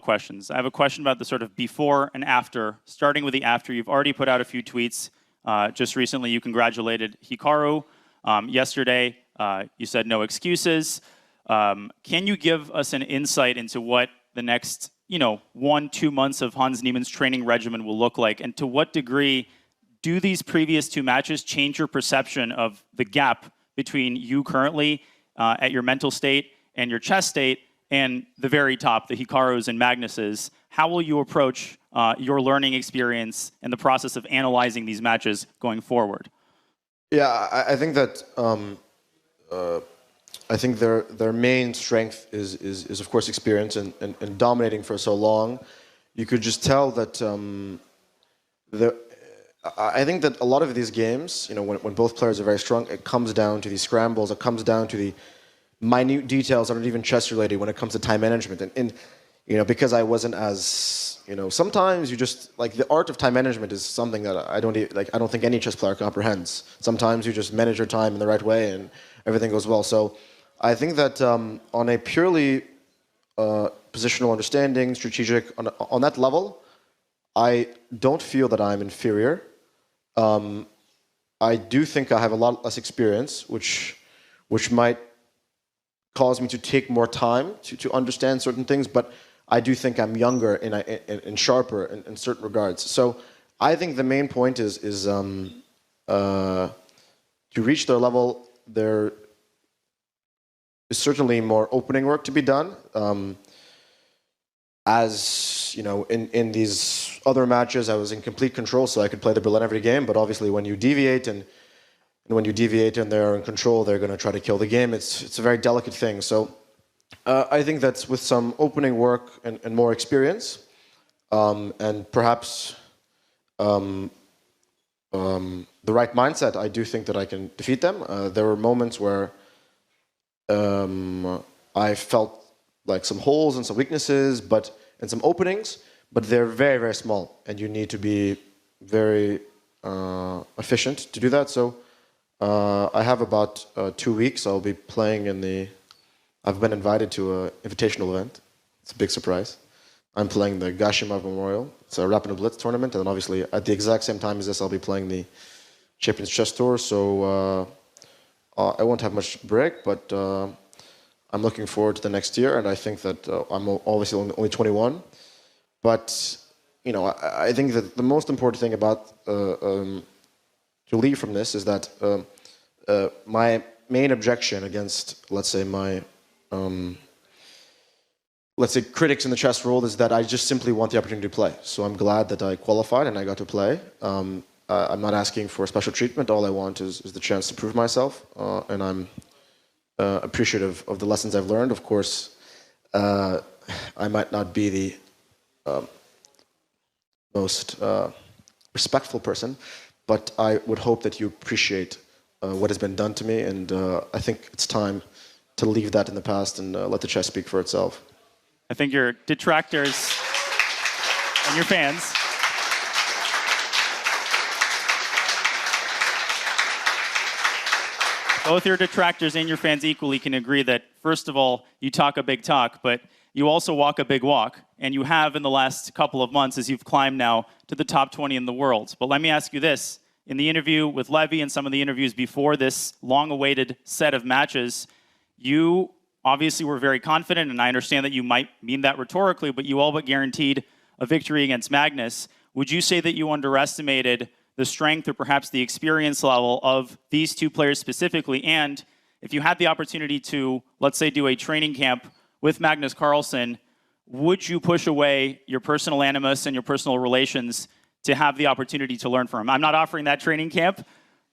questions. I have a question about the sort of before and after. Starting with the after, you've already put out a few tweets. Just recently, you congratulated Hikaru. Yesterday, you said no excuses. Can you give us an insight into what the next 1-2 months of Hans Niemann's training regimen will look like? And to what degree do these previous 2 matches change your perception of the gap between you currently at your mental state and your chess state and the very top, the Hikarus and Magnuses? How will you approach your learning experience and the process of analyzing these matches going forward? Yeah, I think that their main strength is of course experience and dominating for so long. You could just tell that I think that a lot of these games, when both players are very strong, it comes down to these scrambles. It comes down to the minute details that aren't even chess related when it comes to time management. And because I wasn't as sometimes you just the art of time management is something that I don't think any chess player comprehends. Sometimes you just manage your time in the right way and everything goes well. So I think that on a purely positional understanding, strategic, on that level, I don't feel that I'm inferior. I do think I have a lot less experience, which might cause me to take more time to understand certain things, but I do think I'm younger and sharper in certain regards. So I think the main point is to reach their level, there is certainly more opening work to be done. As in these other matches, I was in complete control, so I could play the Berlin every game. But obviously, when you deviate and they're in control, they're going to try to kill the game. It's a very delicate thing. So I think that's with some opening work and more experience, and perhaps the right mindset, I do think that I can defeat them. There were moments where I felt like some holes and some weaknesses, and some openings, but they're very, very small, and you need to be very efficient to do that. So I have about 2 weeks. I'll be playing I've been invited to an invitational event. It's a big surprise. I'm playing the Gashimov Memorial. It's a Rapid Blitz tournament, and then obviously at the exact same time as this, I'll be playing the Champions Chess Tour. So I won't have much break, but I'm looking forward to the next year, and I think that I'm obviously only 21. But I think that the most important thing about to leave from this is that my main objection against, let's say, my critics in the chess world is that I just simply want the opportunity to play. So I'm glad that I qualified and I got to play. I'm not asking for special treatment. All I want is the chance to prove myself, and I'm appreciative of the lessons I've learned. Of course, I might not be the most respectful person, but I would hope that you appreciate what has been done to me, and I think it's time to leave that in the past and let the chess speak for itself. I think your detractors and your fans both your detractors and your fans equally can agree that, first of all, you talk a big talk, but you also walk a big walk. And you have in the last couple of months as you've climbed now to the top 20 in the world. But let me ask you this. In the interview with Levy and some of the interviews before this long-awaited set of matches, you obviously were very confident, and I understand that you might mean that rhetorically, but you all but guaranteed a victory against Magnus. Would you say that you underestimated the strength or perhaps the experience level of these 2 players specifically? And if you had the opportunity to, let's say, do a training camp with Magnus Carlsen, would you push away your personal animus and your personal relations to have the opportunity to learn from him? I'm not offering that training camp,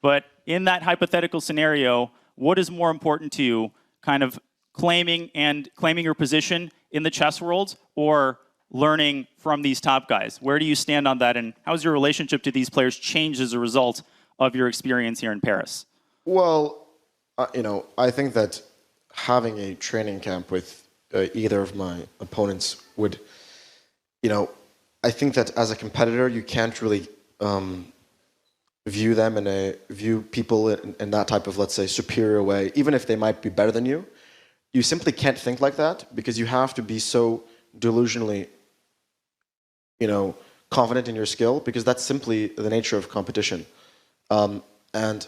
but in that hypothetical scenario, what is more important to you, kind of claiming your position in the chess world or learning from these top guys? Where do you stand on that, and how has your relationship to these players changed as a result of your experience here in Paris? Well, I think that having a training camp with either of my opponents would, I think that as a competitor, you can't really view people in that type of, let's say, superior way, even if they might be better than you. You simply can't think like that because you have to be so delusionally confident in your skill, because that's simply the nature of competition. And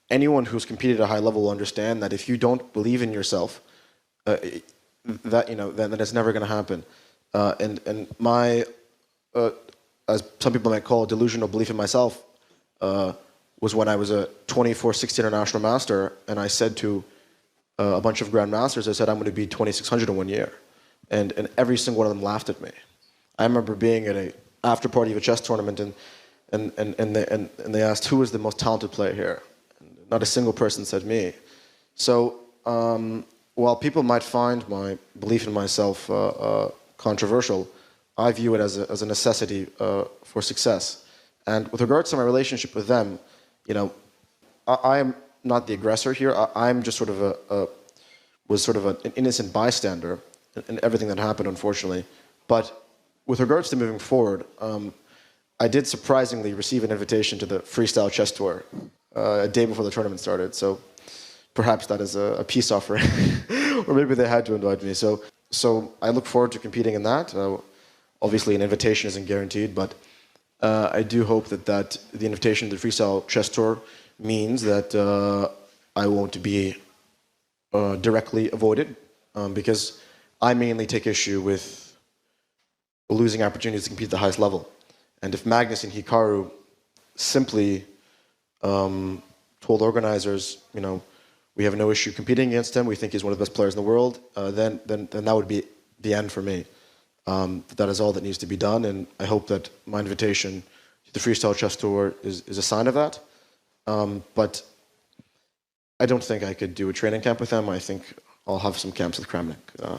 anyone who's competed at a high level will understand that if you don't believe in yourself, then it's never going to happen. And my, as some people might call it, delusional belief in myself, was when I was a 24/60 international master, and I said to a bunch of grandmasters, I said, I'm going to be 2600 in 1 year. And every single one of them laughed at me. I remember being at a after party of a chess tournament, and they asked, who was the most talented player here? And not a single person said me. So while people might find my belief in myself controversial, I view it as a necessity for success. And with regards to my relationship with them, I am not the aggressor here. I'm just sort of an innocent bystander in everything that happened, unfortunately. But with regards to moving forward, I did surprisingly receive an invitation to the freestyle chess tour a day before the tournament started. So perhaps that is a peace offering, or maybe they had to invite me. So I look forward to competing in that. Obviously, an invitation isn't guaranteed, but I do hope that the invitation to the freestyle chess tour means that I won't be directly avoided, because I mainly take issue with losing opportunities to compete at the highest level. And if Magnus and Hikaru simply told organizers, we have no issue competing against him, we think he's one of the best players in the world, then that would be the end for me. That is all that needs to be done, and I hope that my invitation to the freestyle chess tour is a sign of that. But I don't think I could do a training camp with them. I think I'll have some camps with Kramnik.